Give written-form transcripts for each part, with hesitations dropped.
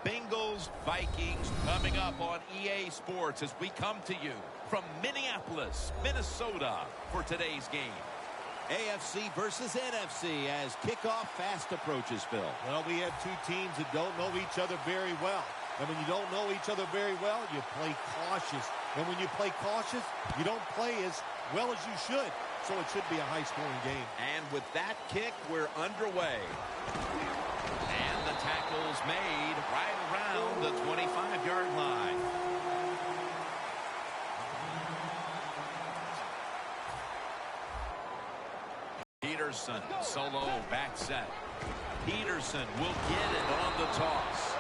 Bengals Vikings coming up on EA Sports as we come to you from Minneapolis, Minnesota for today's game. AFC versus NFC as kickoff fast approaches, Phil. Well, we have two teams that don't know each other very well. And when you don't know each other very well, you play cautious. And when you play cautious, you don't play as well as you should. So it should be a high-scoring game. And with that kick, we're underway. And the tackle's made right around the 25-yard line. Peterson, solo, back set. Peterson will get it on the toss.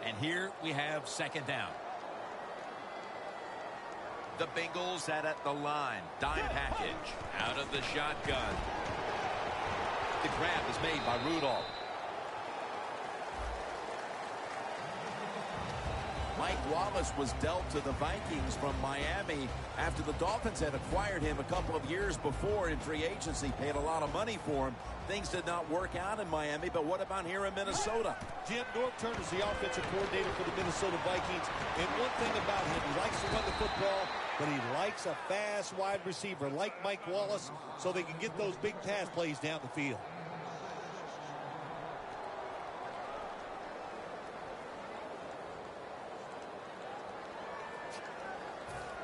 And here we have second down. The Bengals set at the line. Dime package out of the shotgun. The grab is made by Rudolph. Mike Wallace was dealt to the Vikings from Miami after the Dolphins had acquired him a couple of years before in free agency, paid a lot of money for him. Things did not work out in Miami, but what about here in Minnesota? Jim Norton is the offensive coordinator for the Minnesota Vikings, and one thing about him, he likes to run the football, but he likes a fast wide receiver like Mike Wallace so they can get those big pass plays down the field.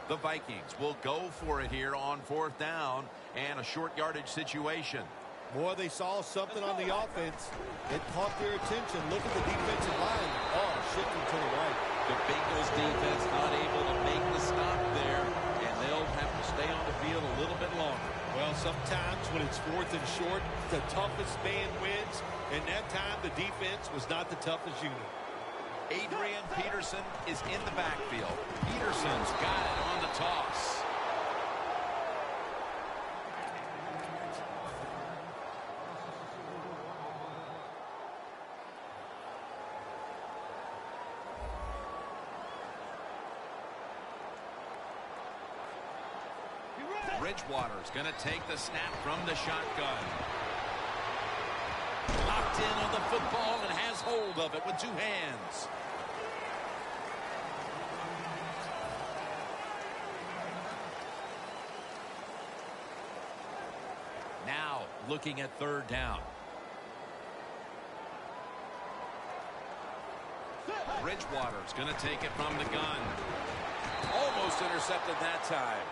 The Vikings will go for it here on fourth down and a short yardage situation. Boy, they saw something on the offense. It caught their attention. Look at the defensive line. Oh, shifting to the right. The Bengals defense not able to make the stop there, and they'll have to stay on the field a little bit longer. Well, sometimes when it's fourth and short, the toughest man wins, and that time the defense was not the toughest unit. Adrian Peterson is in the backfield. Peterson's got it on the toss. Bridgewater's going to take the snap from the shotgun. Locked in on the football and has hold of it with two hands. Now looking at third down. Bridgewater's going to take it from the gun. Almost intercepted that time.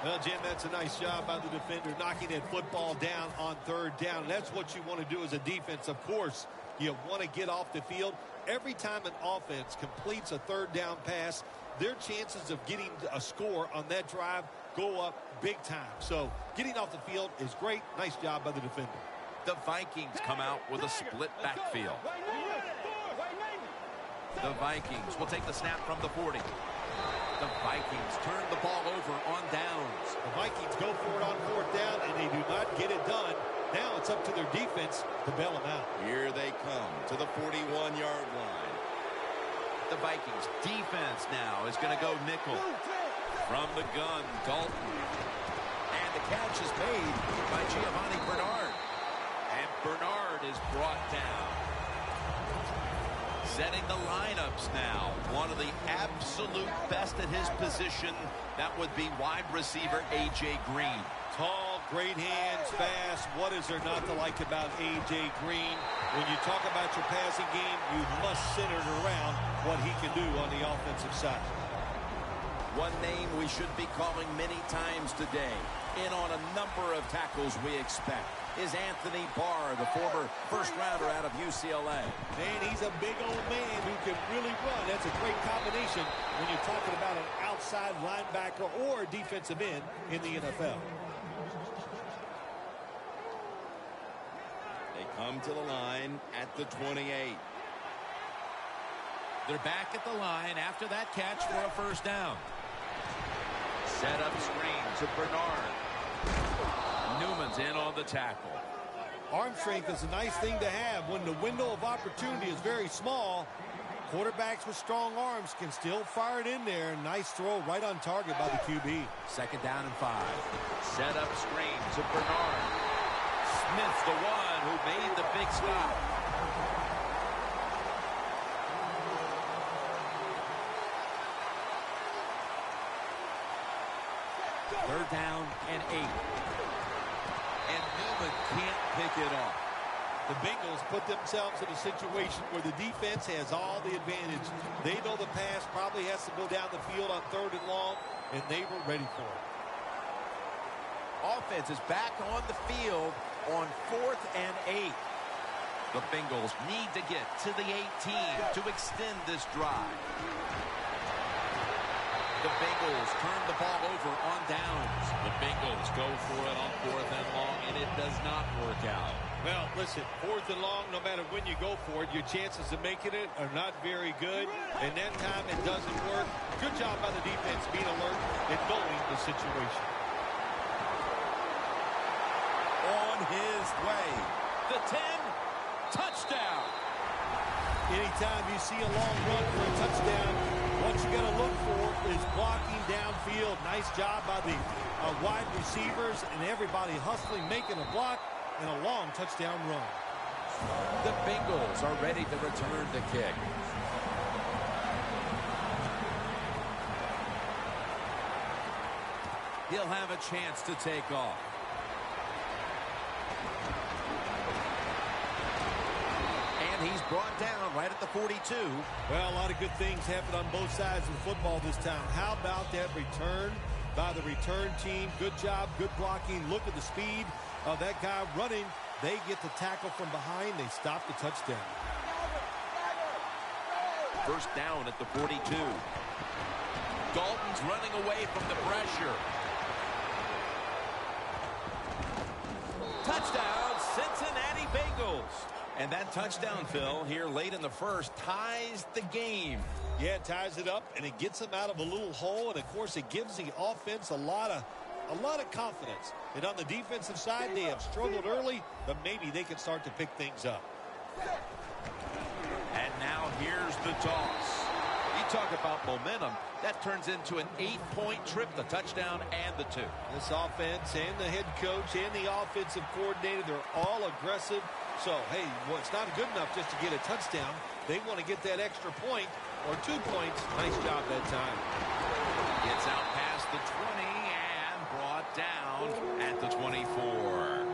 Well, Jim, that's a nice job by the defender knocking that football down on third down. That's what you want to do as a defense. Of course, you want to get off the field. Every time an offense completes a third down pass, their chances of getting a score on that drive go up big time. So getting off the field is great. Nice job by the defender. The Vikings come out with a split backfield. The Vikings will take the snap from the 40. The Vikings turn the ball over on downs. The Vikings go for it on fourth down, and they do not get it done. Now it's up to their defense to bail them out. Here they come to the 41-yard line. The Vikings defense now is going to go nickel. From the gun, Dalton. And the catch is made by Giovanni Bernard. And Bernard is brought down. Setting the lineups now. One of the absolute best at his position. That would be wide receiver A.J. Green. Tall, great hands, fast. What is there not to like about A.J. Green? When you talk about your passing game, you must center it around what he can do on the offensive side. One name we should be calling many times today, in on a number of tackles we expect, is Anthony Barr, the former first-rounder out of UCLA. Man, he's a big old man who can really run. That's a great combination when you're talking about an outside linebacker or a defensive end in the NFL. They come to the line at the 28. They're back at the line after that catch for a first down. Set up screen to Bernard. Newman's in on the tackle. Arm strength is a nice thing to have when the window of opportunity is very small. Quarterbacks with strong arms can still fire it in there. Nice throw right on target by the QB. Second down and 5. Set up screen to Bernard. Smith's the one who made the big stop. Third down and 8. And Newman can't pick it off. The Bengals put themselves in a situation where the defense has all the advantage. They know the pass probably has to go down the field on 3rd and long, and they were ready for it. Offense is back on the field on 4th and 8. The Bengals need to get to the 18 to extend this drive. The Bengals turn the ball over on downs. The Bengals go for it on 4th and long, and it does not work out. Well, listen, 4th and long, no matter when you go for it, your chances of making it are not very good. And that time it doesn't work. Good job by the defense being alert and knowing the situation. On his way. The 10, touchdown. Anytime you see a long run for a touchdown, what you got to look for is blocking downfield. Nice job by the wide receivers and everybody hustling, making a block, and a long touchdown run. The Bengals are ready to return the kick. He'll have a chance to take off. And he's brought down right at the 42. Well, a lot of good things happen on both sides of the football this time. How about that return by the return team? Good job, good blocking. Look at the speed of that guy running. They get the tackle from behind. They stop the touchdown. First down at the 42. Dalton's running away from the pressure. Touchdown, Cincinnati Bengals. And that touchdown, Phil, here late in the first, ties the game. Yeah, it ties it up, and it gets them out of a little hole. And, of course, it gives the offense a lot of confidence. And on the defensive side, they have struggled early, but maybe they can start to pick things up. And now here's the toss. You talk about momentum. That turns into an 8-point trip, the touchdown and the 2. This offense and the head coach and the offensive coordinator, they're all aggressive. So, hey, well, it's not good enough just to get a touchdown. They want to get that extra point or 2 points. Nice job that time. Gets out past the 20 and brought down at the 24.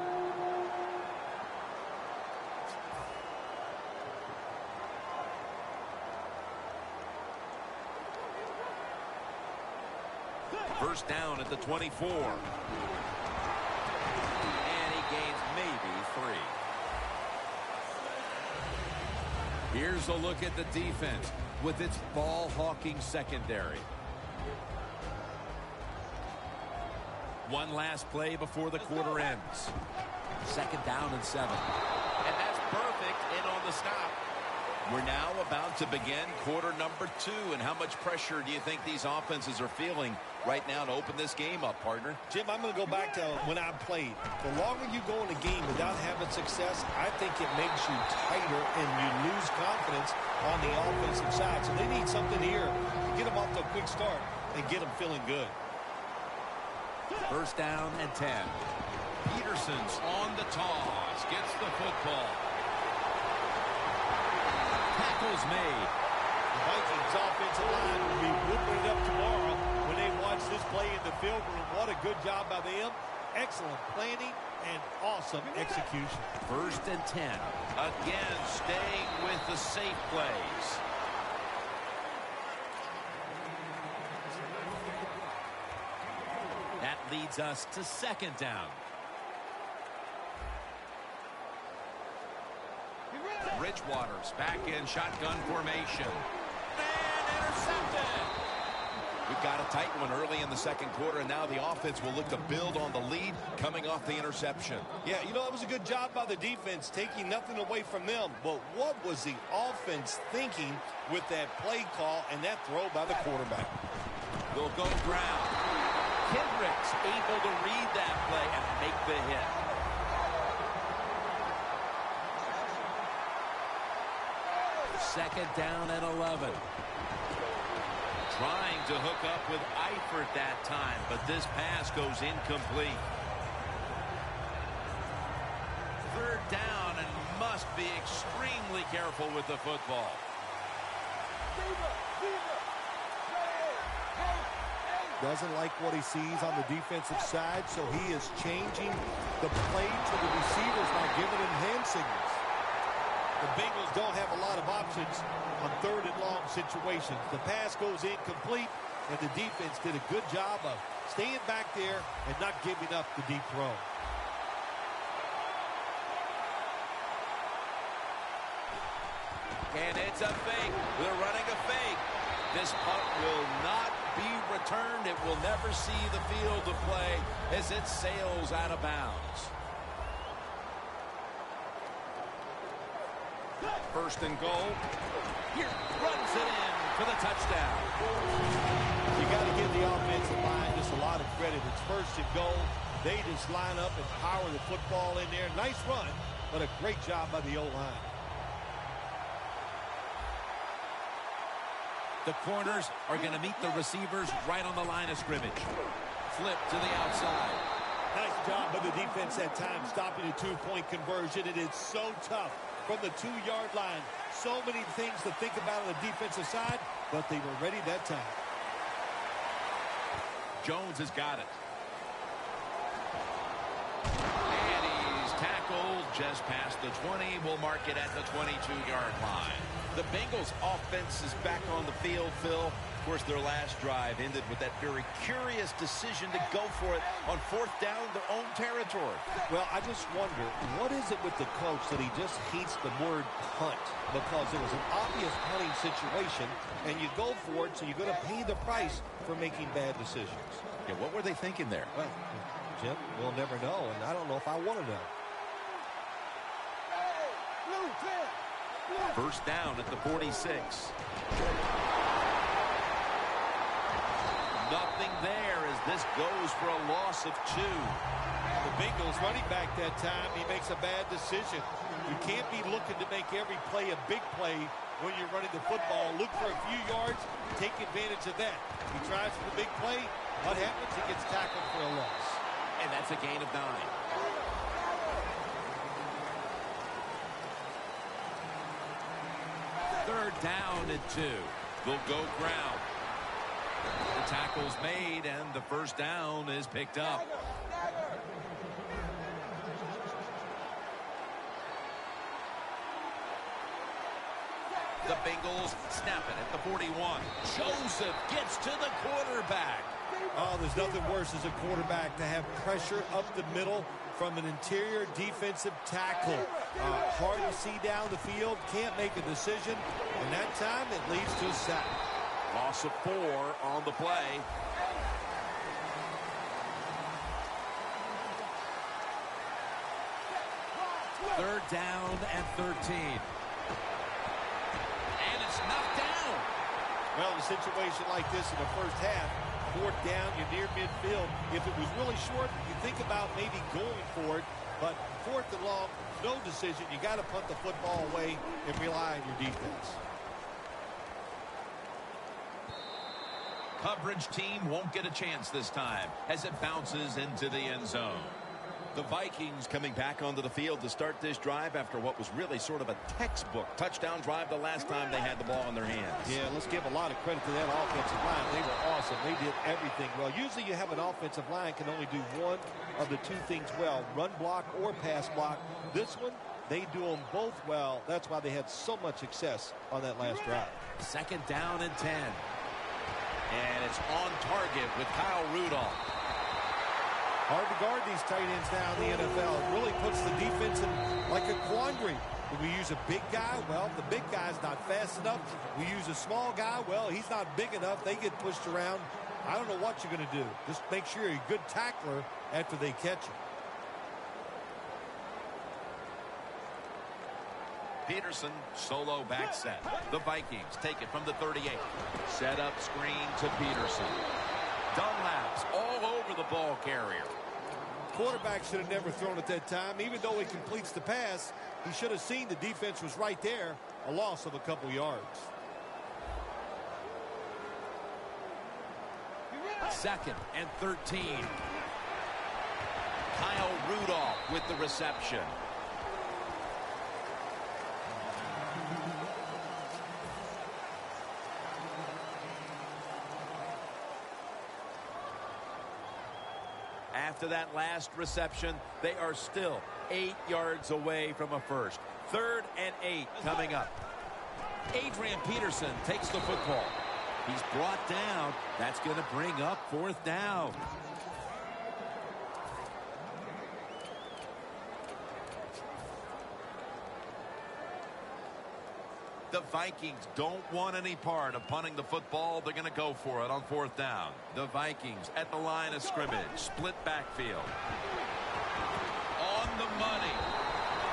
First down at the 24. And he gains maybe 3. Here's a look at the defense with its ball-hawking secondary. One last play before the quarter ends. Second down and 7. And that's perfect in on the stop. We're now about to begin quarter number 2. And how much pressure do you think these offenses are feeling right now to open this game up, partner? Jim, I'm going to go back to when I played. The longer you go in a game without having success, I think it makes you tighter and you lose confidence on the offensive side. So they need something here to get them off to a quick start and get them feeling good. First down and 10. Peterson's on the toss. Gets the football. Tackle's made. The Vikings offensive line will be whooping it up tomorrow when they watch this play in the film room. What a good job by them. Excellent planning and awesome execution. First and 10. Again, staying with the safe plays. That leads us to second down. Bridgewater's back in shotgun formation. And intercepted. We've got a tight one early in the second quarter, and now the offense will look to build on the lead coming off the interception. Yeah, you know, it was a good job by the defense, taking nothing away from them. But what was the offense thinking with that play call and that throw by the quarterback? They'll go ground. Kendrick's able to read that play and make the hit. Second down and 11. Trying to hook up with Eifert that time, but this pass goes incomplete. Third down and must be extremely careful with the football. Doesn't like what he sees on the defensive side, so he is changing the play to the receivers by giving him hand signals. The Bengals don't have a lot of options on third and long situations. The pass goes incomplete, and the defense did a good job of staying back there and not giving up the deep throw. And it's a fake. They're running a fake. This punt will not be returned. It will never see the field of play as it sails out of bounds. First and goal. Here runs it in for the touchdown. You got to give the offensive line just a lot of credit. It's first and goal. They just line up and power the football in there. Nice run, but a great job by the O-line. The corners are going to meet the receivers right on the line of scrimmage. Flip to the outside. Nice job by the defense that time, stopping a two-point conversion. It is so tough from the 2-yard line. So many things to think about on the defensive side, but they were ready that time. Jones has got it. And he's tackled just past the 20. We'll mark it at the 22-yard line. The Bengals offense is back on the field, Phil. Of course, their last drive ended with that very curious decision to go for it on fourth down in their own territory. Well, I just wonder, what is it with the coach that he just hates the word punt? Because it was an obvious punting situation, and you go for it, so you're going to pay the price for making bad decisions. Yeah, what were they thinking there? Well, Jim, we'll never know, and I don't know if I want to know. First down at the 46. Nothing there as this goes for a loss of 2. The Bengals running back that time, he makes a bad decision. You can't be looking to make every play a big play when you're running the football. Look for a few yards, take advantage of that. He tries for the big play. What happens? He gets tackled for a loss. And that's a gain of 9. Third down and 2. They'll go ground. The tackle's made, and the first down is picked up. The Bengals snap it at the 41. Joseph gets to the quarterback. Oh, there's nothing worse as a quarterback to have pressure up the middle from an interior defensive tackle. Hard to see down the field, can't make a decision, and that time it leads to a sack. Loss of 4 on the play. Third down and 13. And it's knocked down. Well, in a situation like this in the first half, fourth down, you're near midfield. If it was really short, you think about maybe going for it, but fourth and long, no decision. You got to punt the football away and rely on your defense. Coverage team won't get a chance this time as it bounces into the end zone. The Vikings coming back onto the field to start this drive after what was really sort of a textbook touchdown drive the last time they had the ball in their hands. Yeah, let's give a lot of credit to that offensive line. They were awesome. They did everything well. Usually you have an offensive line can only do one of the two things well, run block or pass block. This one, they do them both well. That's why they had so much success on that last drive. Second down and 10. And it's on target with Kyle Rudolph. Hard to guard these tight ends now in the NFL. It really puts the defense in like a quandary. Do we use a big guy? Well, the big guy's not fast enough. We use a small guy. Well, he's not big enough. They get pushed around. I don't know what you're going to do. Just make sure you're a good tackler after they catch you. Peterson, solo back set. The Vikings take it from the 38. Set up screen to Peterson. Dunlap's all over the ball carrier. Quarterback should have never thrown it that time. Even though he completes the pass, He should have seen the defense was right there. A loss of a couple yards. 2nd and 13. Kyle Rudolph with the reception. After that last reception, they are still 8 yards away from a first. 3rd and 8 coming up. Adrian Peterson takes the football. He's brought down. That's going to bring up 4th down. The Vikings don't want any part of punting the football. They're going to go for it on 4th down. The Vikings at the line of scrimmage. Split backfield. On the money.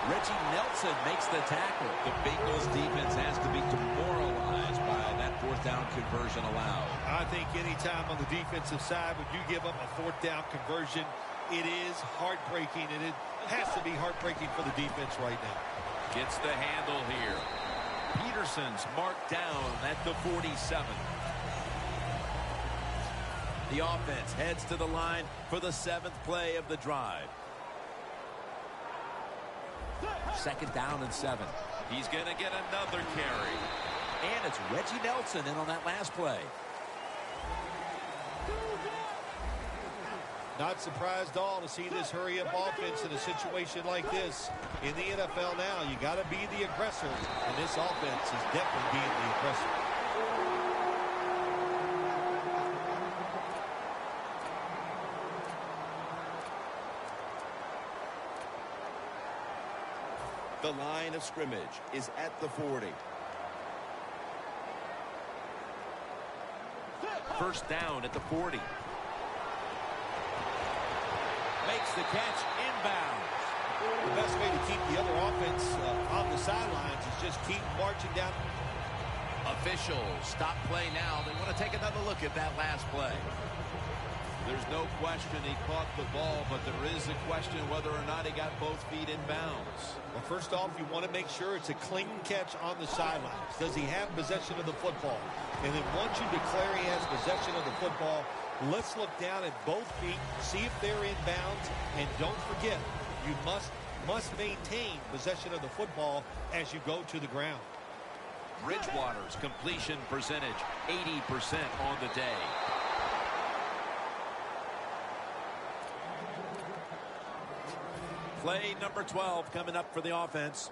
Reggie Nelson makes the tackle. The Bengals defense has to be demoralized by that 4th down conversion allowed. I think anytime on the defensive side when you give up a 4th down conversion, it is heartbreaking, and it has to be heartbreaking for the defense right now. Gets the handle here. Peterson's marked down at the 47. The offense heads to the line for the 7th play of the drive. 2nd down and 7. He's going to get another carry. And it's Reggie Nelson in on that last play. Not surprised at all to see this hurry-up offense in a situation like this. In the NFL now, you got to be the aggressor, and this offense is definitely being the aggressor. The line of scrimmage is at the 40. 1st down at the 40. Makes the catch inbounds. The best way to keep the other offense on the sidelines is just keep marching down. Officials stop play now. They want to take another look at that last play. There's no question he caught the ball, but there is a question whether or not he got both feet in bounds. Well, first off, you want to make sure it's a clean catch on the sidelines. Does he have possession of the football? And then once you declare he has possession of the football, let's look down at both feet, see if they're in bounds, and don't forget, you must maintain possession of the football as you go to the ground. Bridgewater's completion percentage, 80% on the day. Play number 12 coming up for the offense.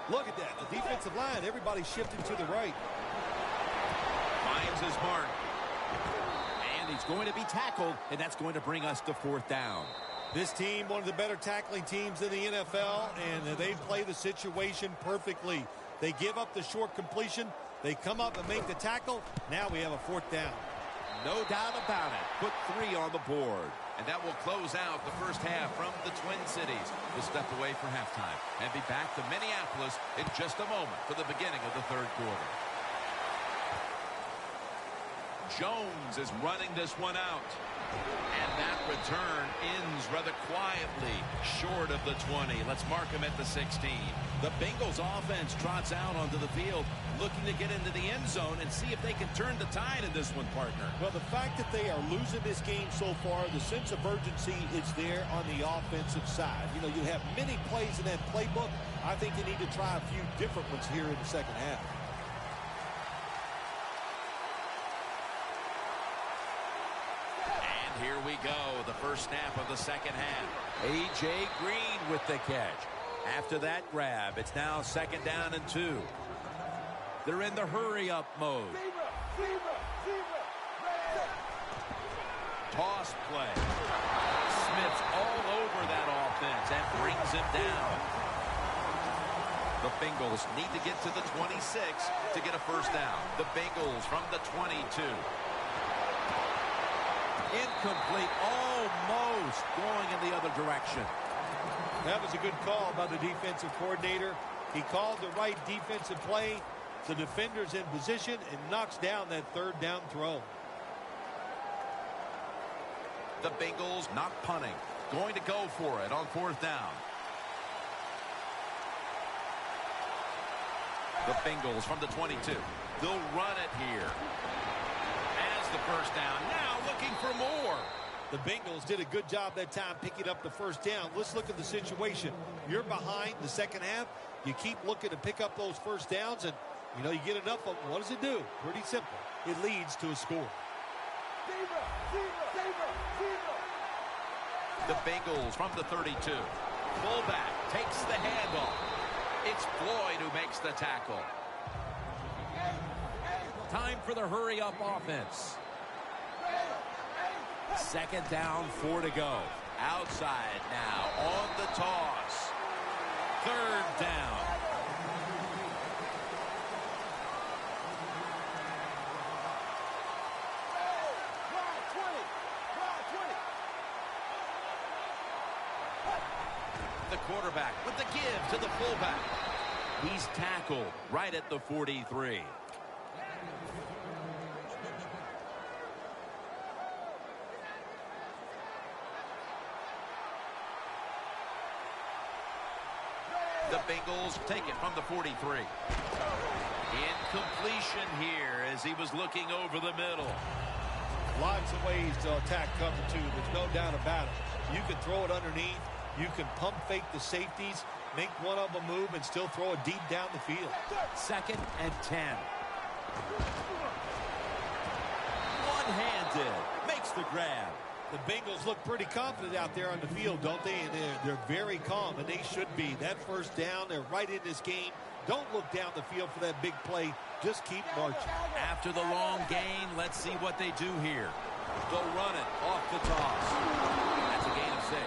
Look at that. The defensive line, everybody shifted to the right. Finds his mark. And he's going to be tackled, and that's going to bring us to 4th down. This team, one of the better tackling teams in the NFL, and they play the situation perfectly. They give up the short completion. They come up and make the tackle. Now we have a 4th down. No doubt about it. Put 3 on the board. And that will close out the first half from the Twin Cities. We'll step away for halftime and be back to Minneapolis in just a moment for the beginning of the 3rd quarter. Jones is running this one out. And that return ends rather quietly short of the 20. Let's mark him at the 16. The Bengals offense trots out onto the field looking to get into the end zone and see if they can turn the tide in this one, partner. Well, the fact that they are losing this game so far, the sense of urgency is there on the offensive side. You know, you have many plays in that playbook. I think they need to try a few different ones here in the second half. And here we go, the first snap of the second half. A.J. Green with the catch. After that grab, it's now 2nd down and 2. They're in the hurry-up mode. Toss play. Smith's all over that offense and brings him down. The Bengals need to get to the 26 to get a first down. The Bengals from the 22. Incomplete, almost going in the other direction. That was a good call by the defensive coordinator. He called the right defensive play. The defender's in position and knocks down that 3rd down throw. The Bengals not punting. going to go for it on 4th down. The Bengals from the 22. They'll run it here. As the first down. Now looking for more. The Bengals did a good job that time picking up the first down. Let's look at the situation. You're behind the second half. You keep looking to pick up those first downs, and, you get enough of them. What does it do? Pretty simple. It leads to a score. The Bengals from the 32. Fullback takes the handoff. It's Floyd who makes the tackle. Time for the hurry-up offense. 2nd down, 4 to go. Outside now on the toss. 3rd down. The quarterback with the give to the fullback. He's tackled right at the 43. The Bengals take it from the 43. Incompletion here as he was looking over the middle. Lots of ways to attack cover 2. There's no doubt about it. You can throw it underneath. You can pump fake the safeties, make one of them move, and still throw it deep down the field. 2nd and 10. One-handed. Makes the grab. The Bengals look pretty confident out there on the field, don't they? And they're very calm, and they should be. That first down, they're right in this game. Don't look down the field for that big play. Just keep marching. After the long gain, let's see what they do here. They'll run it off the toss. That's a gain of 6.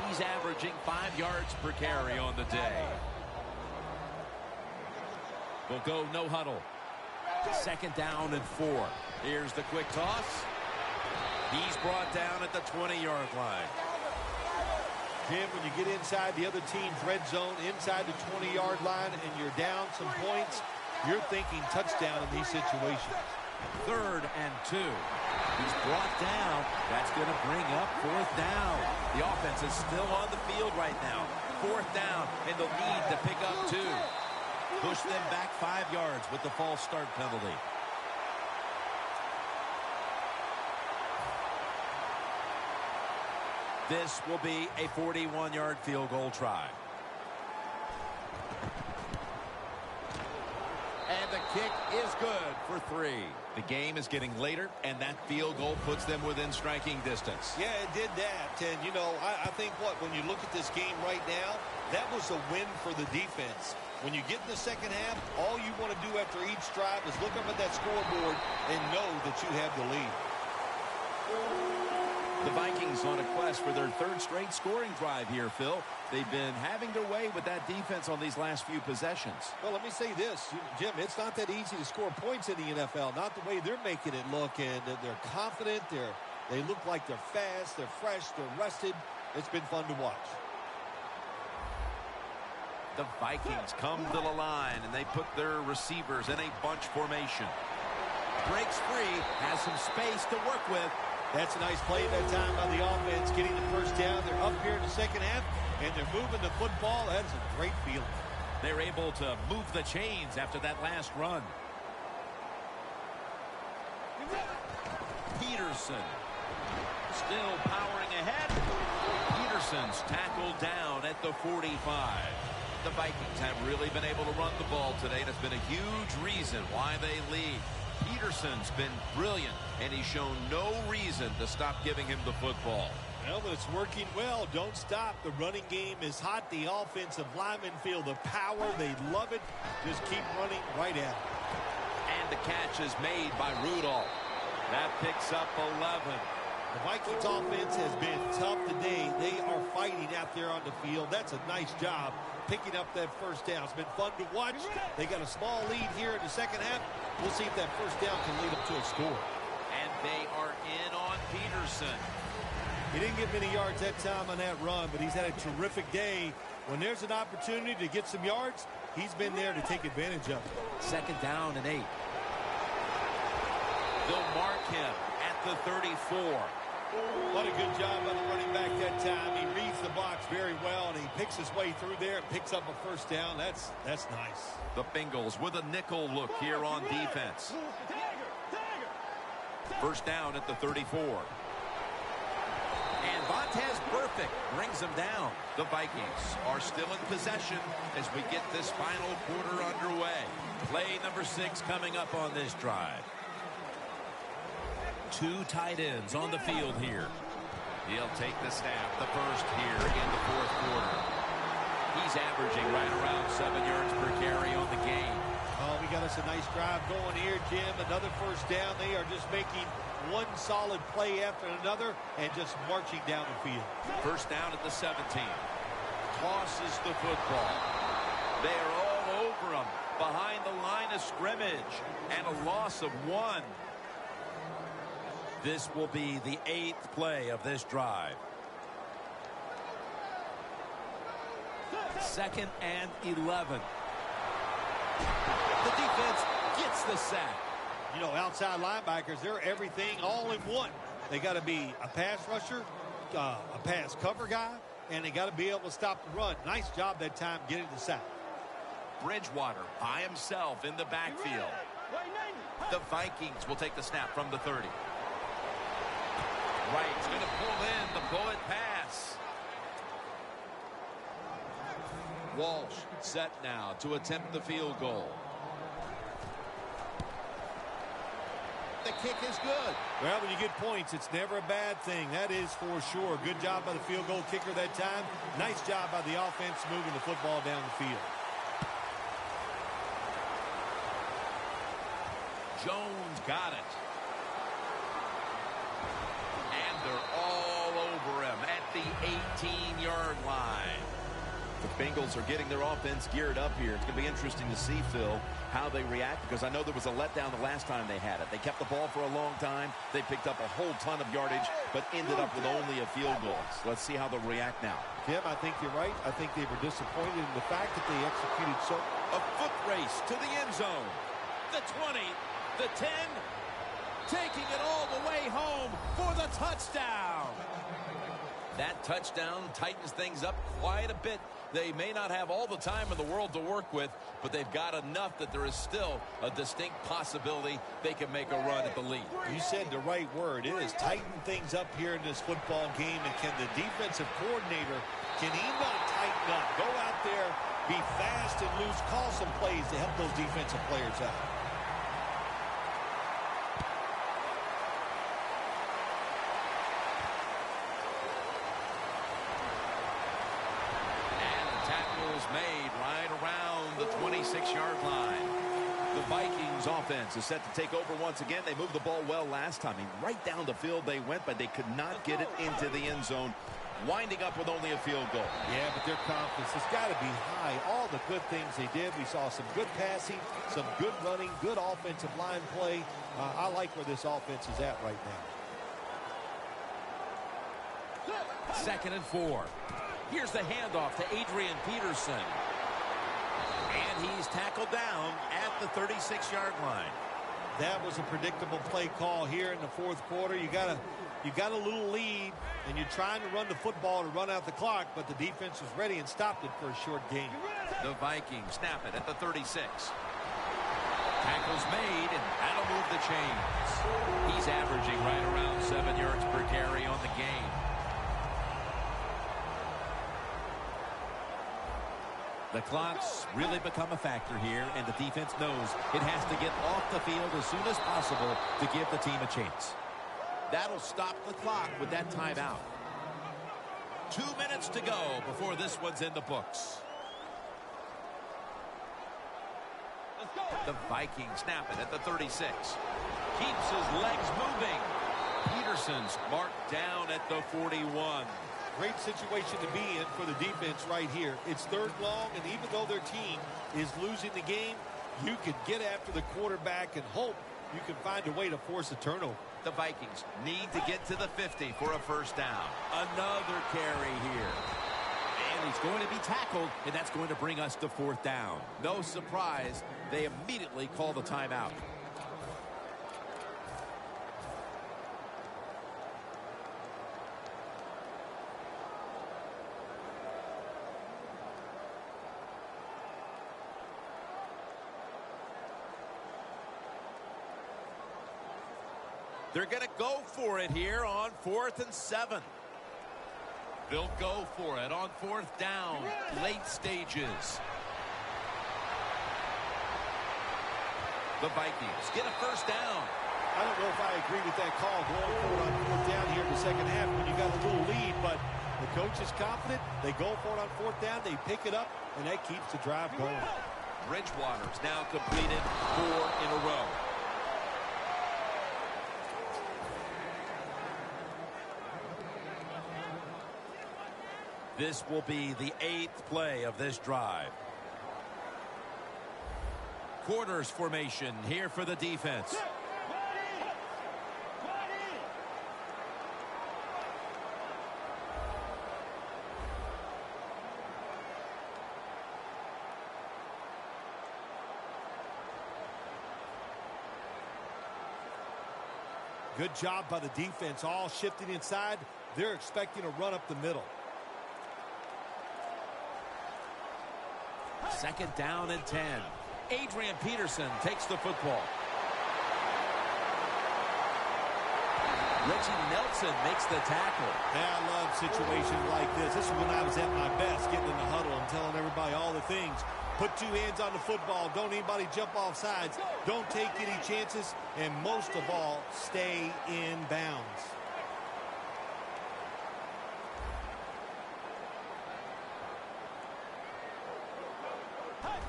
He's averaging 5 yards per carry on the day. We'll go no huddle. 2nd down and 4. Here's the quick toss. He's brought down at the 20-yard line. Jim, when you get inside the other team's red zone, inside the 20-yard line, and you're down some points, you're thinking touchdown in these situations. 3rd and 2. He's brought down. That's going to bring up 4th down. The offense is still on the field right now. 4th down, and they'll need to pick up 2. Push them back 5 yards with the false start penalty. This will be a 41-yard field goal try. And the kick is good for 3. The game is getting later, and that field goal puts them within striking distance. Yeah, it did that. And, I think when you look at this game right now, that was a win for the defense. When you get in the second half, all you want to do after each drive is look up at that scoreboard and know that you have the lead. The Vikings on a quest for their 3rd straight scoring drive here, Phil. They've been having their way with that defense on these last few possessions. Well, let me say this, Jim, it's not that easy to score points in the NFL, not the way they're making it look, and they're confident, they look like they're fast, they're fresh, they're rested. It's been fun to watch. The Vikings come to the line, and they put their receivers in a bunch formation. Breaks free, has some space to work with. That's a nice play that time by the offense, getting the first down. They're up here in the second half, and they're moving the football. That is a great feeling. They're able to move the chains after that last run. Peterson still powering ahead. Peterson's tackled down at the 45. The Vikings have really been able to run the ball today. That's been a huge reason why they lead. Peterson's been brilliant, and he's shown no reason to stop giving him the football. Well, but it's working well. Don't stop. The running game is hot. The offensive linemen feel the power. They love it. Just keep running right at it. And the catch is made by Rudolph. That picks up 11. The Vikings offense has been tough today. They are fighting out there on the field. That's a nice job picking up that first down. It's been fun to watch. They got a small lead here in the second half. We'll see if that first down can lead them to a score. And they are in on Peterson. He didn't get many yards that time on that run, but he's had a terrific day. When there's an opportunity to get some yards, he's been there to take advantage of it. 2nd down and 8. They'll mark him at the 34. What a good job by the running back that time. He reads the box very well, and he picks his way through there and picks up a first down. That's nice. The Bengals with a nickel look here on defense. First down at the 34. And Vontez perfect brings him down. The Vikings are still in possession as we get this final quarter underway. Play number 6 coming up on this drive. 2 tight ends on the field here. He'll take the snap, the first here in the fourth quarter. He's averaging right around 7 yards per carry on the game. Oh, we got us a nice drive going here, Jim. Another first down. They are just making one solid play after another and just marching down the field. First down at the 17. Tosses the football. They are all over him behind the line of scrimmage, and a loss of 1. This will be the 8th play of this drive. 2nd and 11. The defense gets the sack. You know, outside linebackers, they're everything all in one. They got to be a pass rusher, a pass cover guy, and they got to be able to stop the run. Nice job that time getting the sack. Bridgewater by himself in the backfield. The Vikings will take the snap from the 30. Wright's going to pull in the bullet pass. Walsh set now to attempt the field goal. The kick is good. Well, when you get points, it's never a bad thing. That is for sure. Good job by the field goal kicker that time. Nice job by the offense moving the football down the field. Jones got it. And they're all over him at the 18-yard line. The Bengals are getting their offense geared up here. It's going to be interesting to see, Phil, how they react, because I know there was a letdown the last time they had it. They kept the ball for a long time. They picked up a whole ton of yardage, but ended up with only a field goal. So let's see how they'll react now. Tim, I think you're right. I think they were disappointed in the fact that they executed so. A foot race to the end zone. The 20, the 10, taking it all the way home for the touchdown. That touchdown tightens things up quite a bit. They may not have all the time in the world to work with, but they've got enough that there is still a distinct possibility they can make a run at the lead. You said the right word. It has tightened things up here in this football game, and can the defensive coordinator, can he not tighten up? Go out there, be fast and loose, call some plays to help those defensive players out. Made right around the 26-yard line. The Vikings offense is set to take over once again. They moved the ball well last time. Right down the field they went, but they could not get it into the end zone, winding up with only a field goal. Yeah, but their confidence has got to be high. All the good things they did. We saw some good passing, some good running, good offensive line play. I like where this offense is at right now. 2nd and 4. Here's the handoff to Adrian Peterson. And he's tackled down at the 36-yard line. That was a predictable play call here in the fourth quarter. You got a little lead, and you're trying to run the football to run out the clock, but the defense was ready and stopped it for a short gain. The Vikings snap it at the 36. Tackle's made, and that'll move the chains. He's averaging right around 7 yards per carry on the game. The clock's really become a factor here, and the defense knows it has to get off the field as soon as possible to give the team a chance. That'll stop the clock with that timeout. 2 minutes to go before this one's in the books. The Vikings snap it at the 36. Keeps his legs moving. Peterson's marked down at the 41. Great situation to be in for the defense right here. It's third long, and even though their team is losing the game, you can get after the quarterback and hope you can find a way to force a turnover. The Vikings need to get to the 50 for a first down. Another carry here. And he's going to be tackled, and that's going to bring us to 4th down. No surprise, they immediately call the timeout. They're going to go for it here on 4th and 7. They'll go for it on 4th down, late stages. The Vikings get a first down. I don't know if I agree with that call going for it on 4th down here in the second half when you got a little lead, but the coach is confident. They go for it on 4th down. They pick it up, and that keeps the drive going. Bridgewater's now completed 4 in a row. This will be the 8th play of this drive. Quarters formation here for the defense. Good job by the defense, all shifting inside. They're expecting a run up the middle. 2nd down and 10. Adrian Peterson takes the football. Reggie Nelson makes the tackle. Yeah, I love situations like this. This is when I was at my best, getting in the huddle and telling everybody all the things. Put 2 hands on the football. Don't anybody jump off sides. Don't take any chances. And most of all, stay in bounds.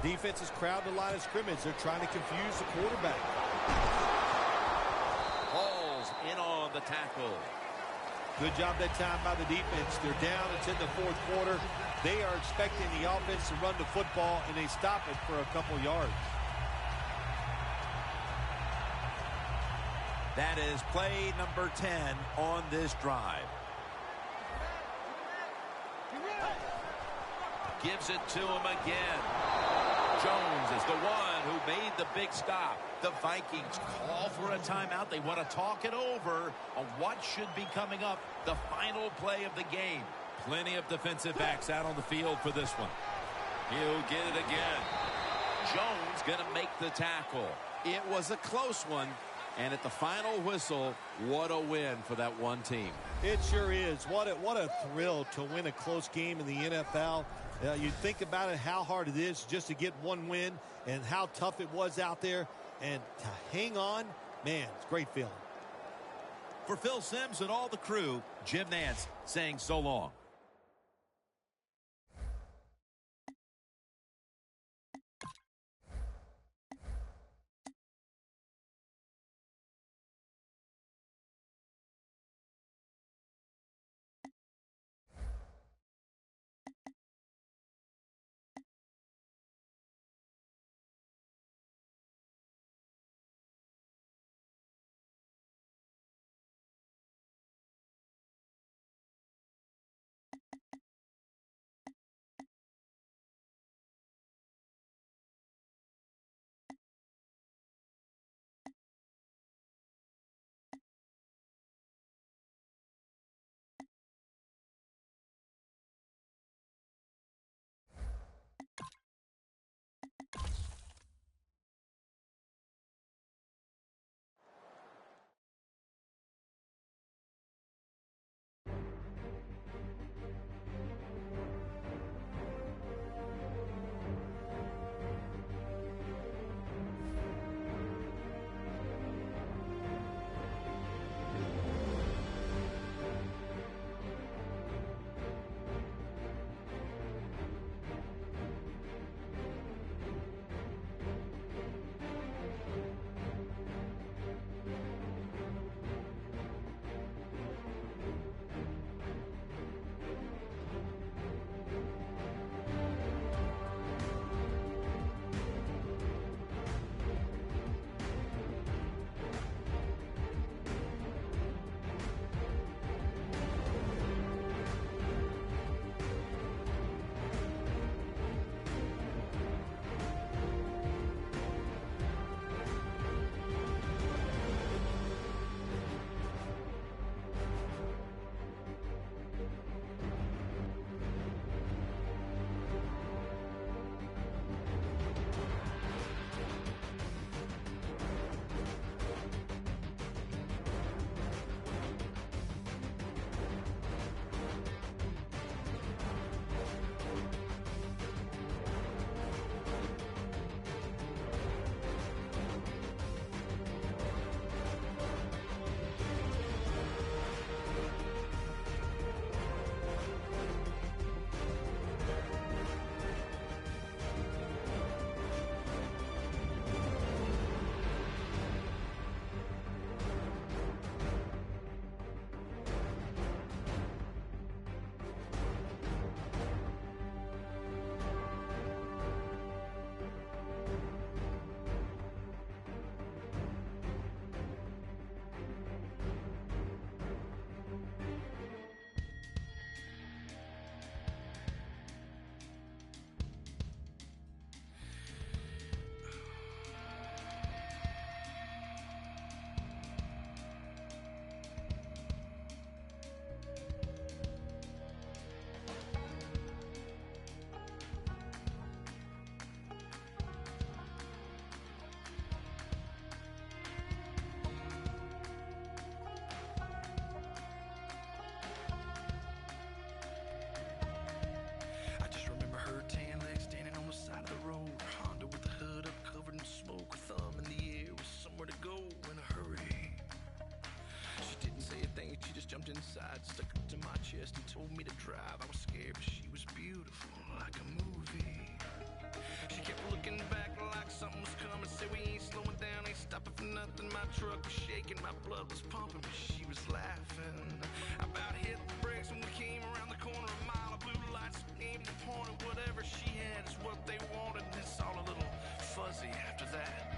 Defense is crowding the line of scrimmage. They're trying to confuse the quarterback. Hall's in on the tackle. Good job that time by the defense. They're down. It's in the 4th quarter. They are expecting the offense to run the football, and they stop it for a couple yards. That is play number 10 on this drive. Gives it to him again. Jones is the one who made the big stop. The Vikings call for a timeout. They want to talk it over on what should be coming up, the final play of the game. Plenty of defensive backs out on the field for this one. He'll get it again. Jones going to make the tackle. It was a close one, and at the final whistle, what a win for that one team. It sure is. What a thrill to win a close game in the NFL. You think about it, how hard it is just to get one win and how tough it was out there. And to hang on, man, it's a great feeling. For Phil Simms and all the crew, Jim Nantz saying so long. told me to drive. I was scared, but she was beautiful, like a movie. She kept looking back like something was coming. Said we ain't slowing down, ain't stopping for nothing. My truck was shaking, my blood was pumping, but she was laughing. I about hit the brakes when we came around the corner. A mile of blue lights aimed and pointed. Whatever she had is what they wanted. And it's all a little fuzzy after that.